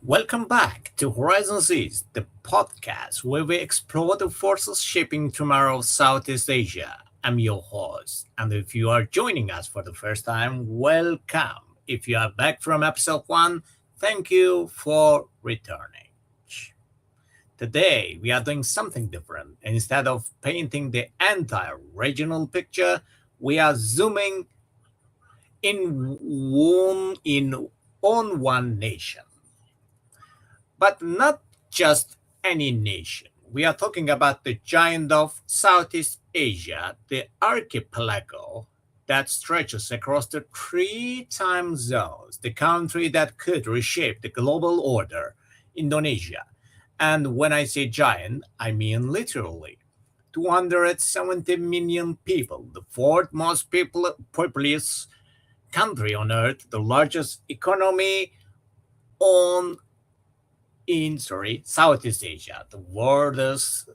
Welcome back to Horizon Seas, the podcast where we explore the forces shaping tomorrow's Southeast Asia. I'm your host, and if you are joining us for the first time, welcome. If you are back from episode 1, thank you for returning. Today, we are doing something different. Instead of painting the entire regional picture, we are zooming in on one nation. But not just any nation. We are talking about the giant of Southeast Asia, the archipelago that stretches across the three time zones, the country that could reshape the global order, Indonesia. And when I say giant, I mean literally. 270 million people, the fourth most populous country on earth, the largest economy on Southeast Asia, the world's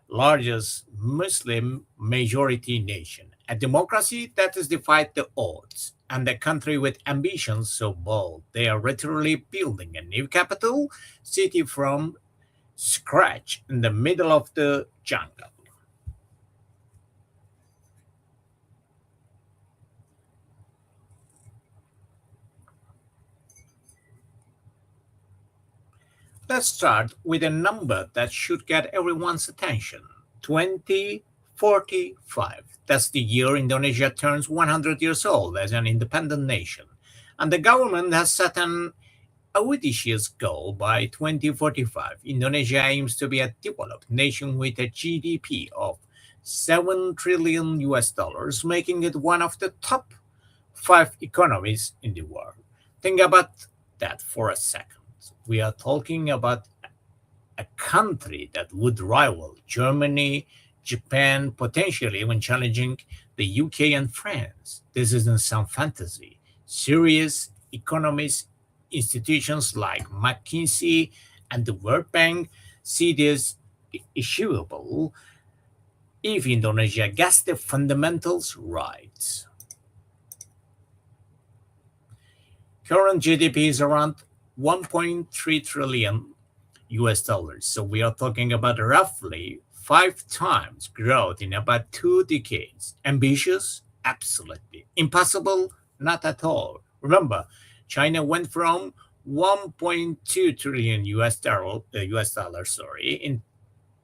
largest Muslim majority nation, a democracy that has defied the odds, and a country with ambitions so bold they are literally building a new capital city from scratch in the middle of the jungle. Let's start with a number that should get everyone's attention: 2045. That's the year Indonesia turns 100 years old as an independent nation. And the government has set an audacious goal. By 2045, Indonesia aims to be a developed nation with a GDP of 7 trillion US dollars, making it one of the top 5 economies in the world. Think about that for a second. We are talking about a country that would rival Germany, Japan, potentially even challenging the UK and France. This isn't some fantasy. Serious economists, institutions like McKinsey and the World Bank see this achievable if Indonesia gets the fundamentals right. Current GDP is around 1.3 trillion US dollars. So we are talking about roughly 5 times growth in about 2 decades. Ambitious? Absolutely. Impossible? Not at all. Remember, China went from 1.2 trillion US dollars in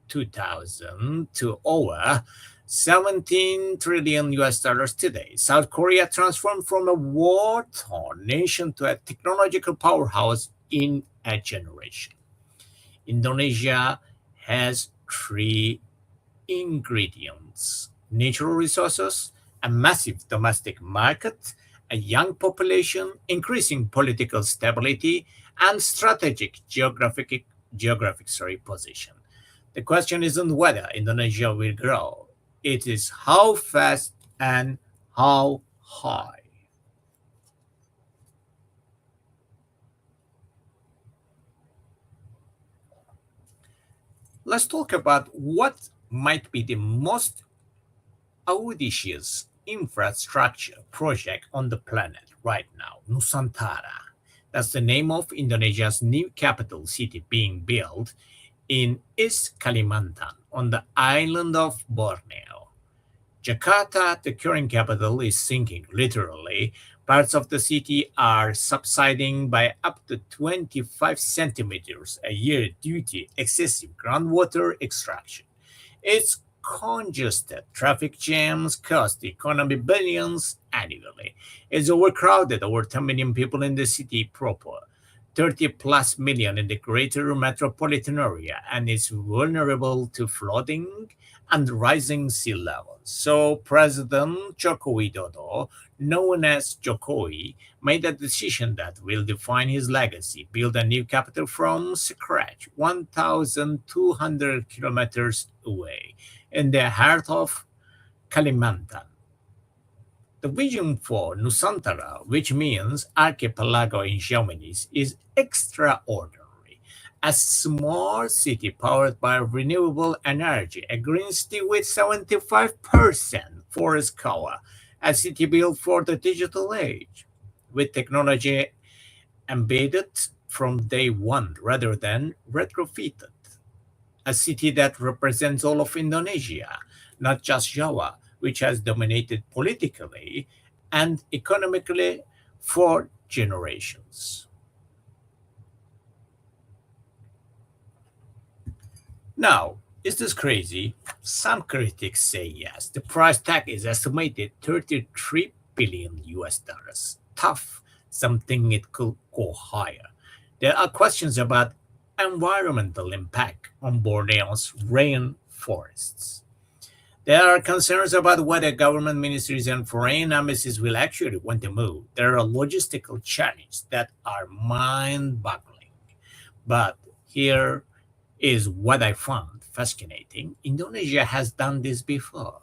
2000 to over 17 trillion US dollars today. South Korea transformed from a war torn nation to a technological powerhouse in a generation. Indonesia has three ingredients: natural resources, a massive domestic market, a young population, increasing political stability, and strategic geographic position. The question isn't whether Indonesia will grow, it is how fast and how high. Let's talk about what might be the most audacious infrastructure project on the planet right now: Nusantara. That's the name of Indonesia's new capital city being built in East Kalimantan on the island of Borneo. Jakarta, the current capital, is sinking literally. Parts of the city are subsiding by up to 25 centimeters a year due to excessive groundwater extraction. It's congested. Traffic jams cost the economy billions annually. It's overcrowded, over 10 million people in the city proper, 30 plus million in the greater metropolitan area, and is vulnerable to flooding and rising sea levels. So President Jokowi Dodo, known as Jokowi, made a decision that will define his legacy: build a new capital from scratch, 1,200 kilometers away, in the heart of Kalimantan. The vision for Nusantara, which means archipelago in Javanese, is extraordinary. A small city powered by renewable energy, a green city with 75% forest cover, a city built for the digital age, with technology embedded from day one rather than retrofitted. A city that represents all of Indonesia, not just Java, which has dominated politically and economically for generations. Now, is this crazy? Some critics say yes. The price tag is estimated 33 billion US dollars. Tough. Something it could go higher. There are questions about environmental impact on Borneo's rainforests. There are concerns about whether government ministries and foreign embassies will actually want to move. There are logistical challenges that are mind boggling. But here is what I found fascinating. Indonesia has done this before.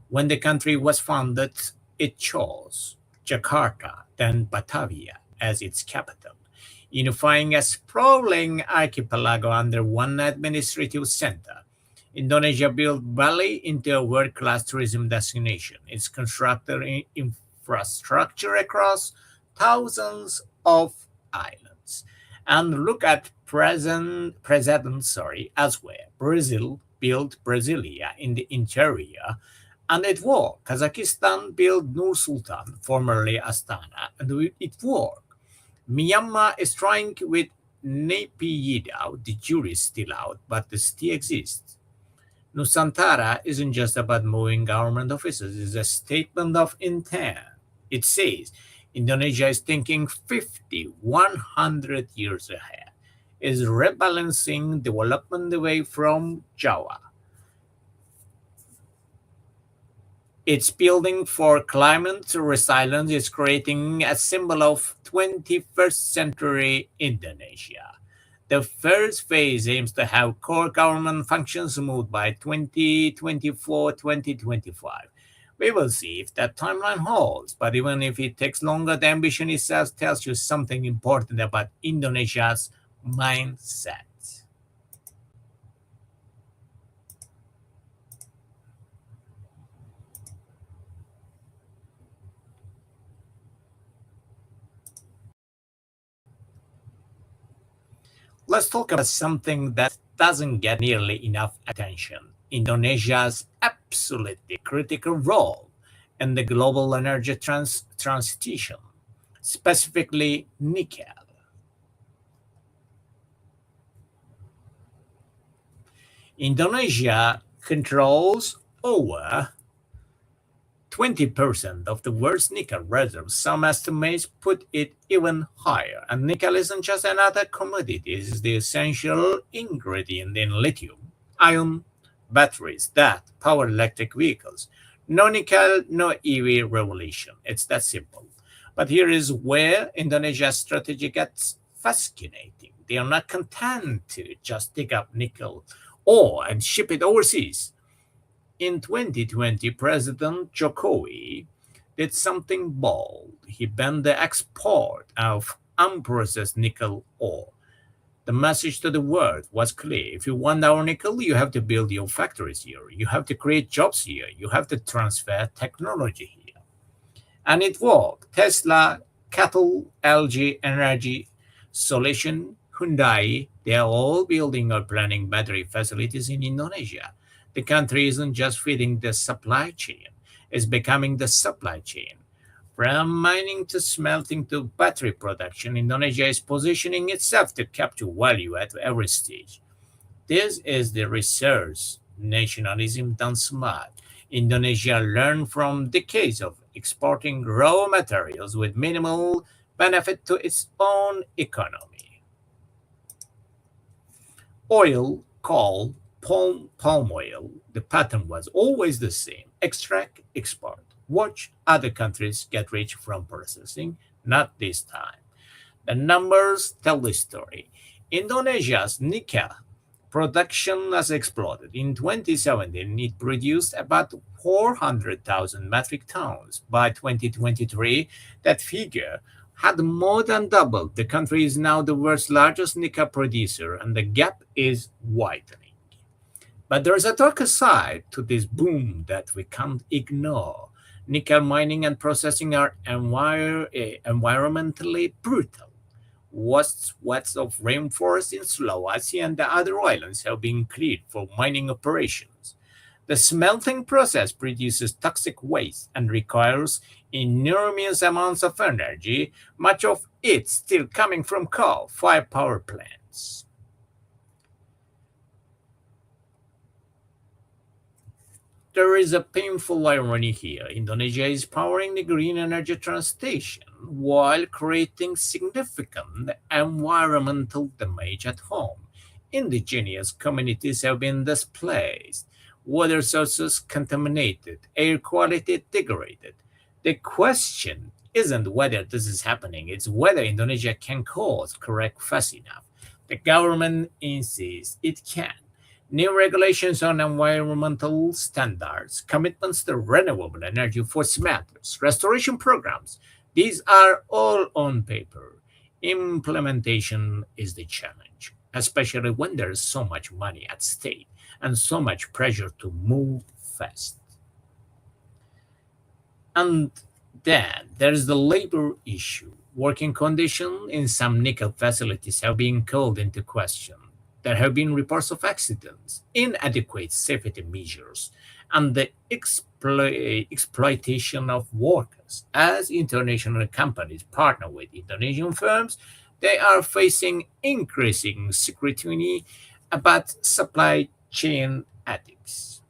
When the country was founded, it chose Jakarta, then Batavia, as its capital, unifying a sprawling archipelago under one administrative center. Indonesia built Bali into a world-class tourism destination. It's constructed infrastructure across thousands of islands. And look at President elsewhere. Brazil built Brasilia in the interior, and it worked. Kazakhstan built Nur Sultan, formerly Astana, and it worked. Myanmar is trying with Naypyidaw. The jury is still out, but it still exists. Nusantara isn't just about moving government offices, it's a statement of intent. It says Indonesia is thinking 50, 100 years ahead, is rebalancing development away from Java. It's building for climate resilience, it's creating a symbol of 21st century Indonesia. The first phase aims to have core government functions moved by 2024 2025. We will see if that timeline holds, but even if it takes longer, the ambition itself tells you something important about Indonesia's mindset. Let's talk about something that doesn't get nearly enough attention: Indonesia's absolutely critical role in the global energy transition, specifically nickel. Indonesia controls over 20% of the world's nickel reserves. Some estimates put it even higher. And nickel isn't just another commodity, it is the essential ingredient in lithium ion batteries that power electric vehicles. No nickel, no EV revolution. It's that simple. But here is where Indonesia's strategy gets fascinating. They are not content to just dig up nickel ore and ship it overseas. In 2020, President Jokowi did something bold. He banned the export of unprocessed nickel ore. The message to the world was clear. If you want our nickel, you have to build your factories here. You have to create jobs here. You have to transfer technology here. And it worked. Tesla, CATL, LG Energy Solution, Hyundai, they are all building or planning battery facilities in Indonesia. The country isn't just feeding the supply chain, it's becoming the supply chain. From mining to smelting to battery production, Indonesia is positioning itself to capture value at every stage. This is the research nationalism done smart. Indonesia learned from decades of exporting raw materials with minimal benefit to its own economy. Oil, coal, palm oil, the pattern was always the same: extract, export. Watch other countries get rich from processing, not this time. The numbers tell the story. Indonesia's nickel production has exploded. In 2017, it produced about 400,000 metric tons. By 2023, that figure had more than doubled. The country is now the world's largest nickel producer, and the gap is widening. But there's a darker side to this boom that we can't ignore. Nickel mining and processing are environmentally brutal. Vast swaths of rainforest in Sulawesi and the other islands have been cleared for mining operations. The smelting process produces toxic waste and requires enormous amounts of energy, much of it still coming from coal-fired power plants. There is a painful irony here. Indonesia is powering the green energy transition while creating significant environmental damage at home. Indigenous communities have been displaced, water sources contaminated, air quality degraded. The question isn't whether this is happening, it's whether Indonesia can cause correct fast enough. The government insists it can. New regulations on environmental standards, commitments to renewable energy for smelters, restoration programs, these are all on paper. Implementation is the challenge, especially when there is so much money at stake and so much pressure to move fast. And then there's the labor issue. Working conditions in some nickel facilities have been called into question. There have been reports of accidents, inadequate safety measures, and the exploitation of workers. As international companies partner with Indonesian firms, they are facing increasing scrutiny about supply chain ethics.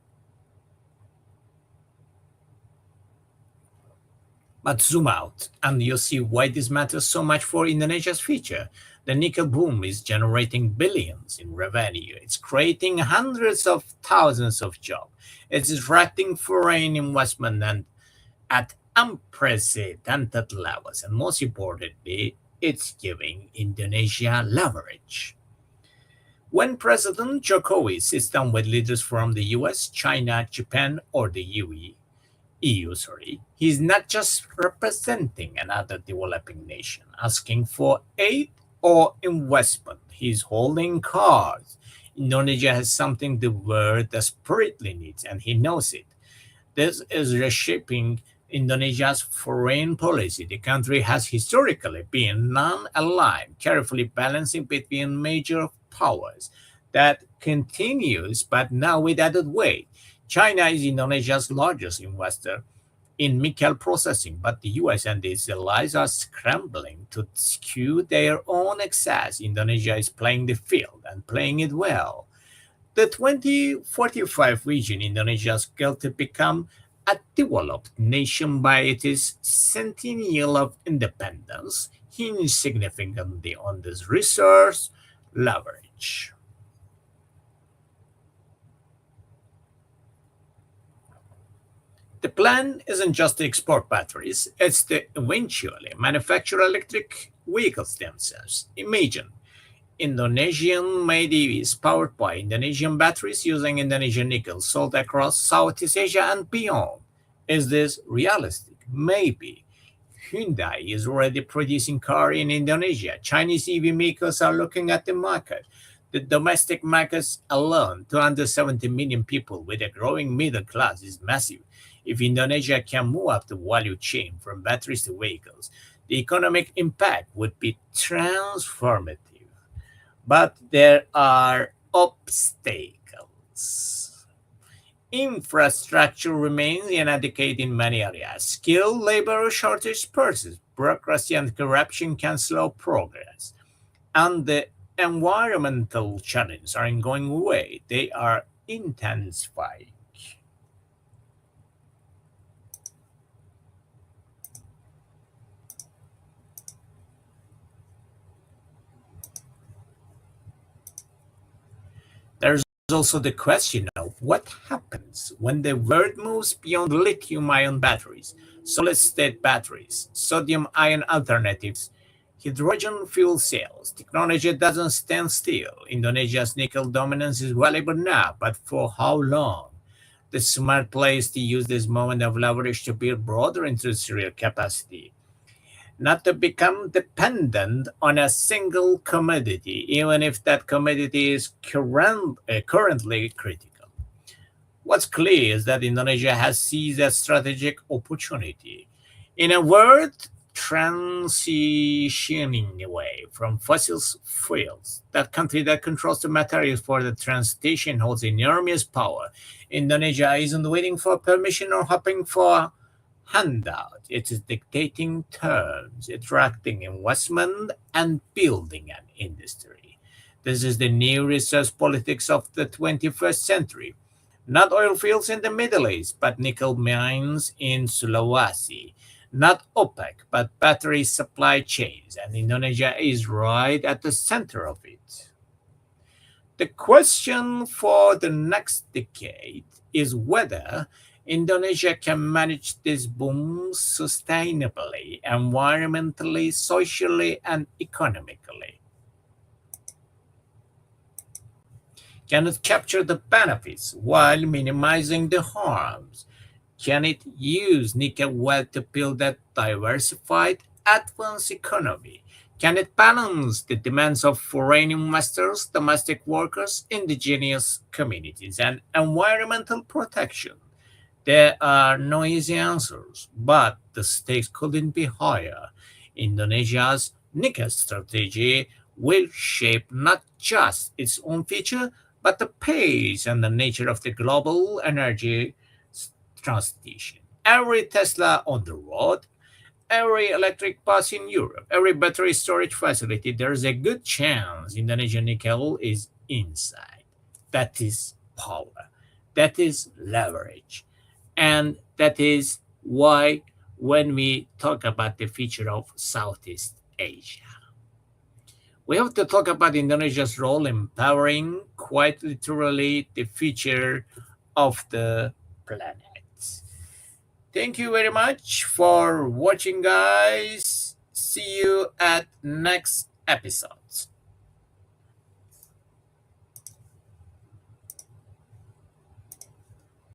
But zoom out, and you'll see why this matters so much for Indonesia's future. The nickel boom is generating billions in revenue. It's creating hundreds of thousands of jobs. It's attracting foreign investment and at unprecedented levels. And most importantly, it's giving Indonesia leverage. When President Jokowi sits down with leaders from the US, China, Japan, or the EU, he's not just representing another developing nation asking for aid or investment. He's holding cards. Indonesia has something the world desperately needs, and he knows it. This is reshaping Indonesia's foreign policy. The country has historically been non aligned, carefully balancing between major powers. That continues, but now with added weight. China is Indonesia's largest investor in nickel processing, but the US and its allies are scrambling to skew their own excess. Indonesia is playing the field and playing it well. The 2045 vision Indonesia's goal to become a developed nation by its centennial of independence hinge significantly on this resource leverage. The plan isn't just to export batteries, it's to eventually manufacture electric vehicles themselves. Imagine Indonesian made EVs powered by Indonesian batteries using Indonesian nickel sold across Southeast Asia and beyond. Is this realistic? Maybe. Hyundai is already producing cars in Indonesia. Chinese EV makers are looking at the market. The domestic markets alone, 270 million people with a growing middle class, is massive. If Indonesia can move up the value chain from batteries to vehicles, the economic impact would be transformative. But there are obstacles. Infrastructure remains inadequate in many areas. Skilled labor shortage persists. Bureaucracy and corruption can slow progress. And the environmental challenges aren't going away, they are intensifying. There's also the question of what happens when the world moves beyond lithium-ion batteries, solid-state batteries, sodium-ion alternatives, hydrogen fuel cells. Technology doesn't stand still. Indonesia's nickel dominance is valuable now, but for how long? The smart play is to use this moment of leverage to build broader industrial capacity, not to become dependent on a single commodity, even if that commodity is currently critical. What's clear is that Indonesia has seized a strategic opportunity. In a world transitioning away from fossil fuels. That country that controls the materials for the transportation holds enormous power. Indonesia isn't waiting for permission or hoping for handout. It is dictating terms, attracting investment, and building an industry. This is the new resource politics of the 21st century. Not oil fields in the Middle East, but nickel mines in Sulawesi. Not OPEC, but battery supply chains, and Indonesia is right at the center of it. The question for the next decade is whether Indonesia can manage this boom sustainably, environmentally, socially, and economically. Can it capture the benefits while minimizing the harms? Can it use nickel wealth to build a diversified, advanced economy? Can it balance the demands of foreign investors, domestic workers, indigenous communities, and environmental protection? There are no easy answers, but the stakes couldn't be higher. Indonesia's nickel strategy will shape not just its own future, but the pace and the nature of the global energy transition. Every Tesla on the road, every electric bus in Europe, every battery storage facility, there's a good chance Indonesian nickel is inside. That is power. That is leverage. And that is why when we talk about the future of Southeast Asia, we have to talk about Indonesia's role in powering, quite literally, the future of the planet. Thank you very much for watching, guys. See you at next episodes.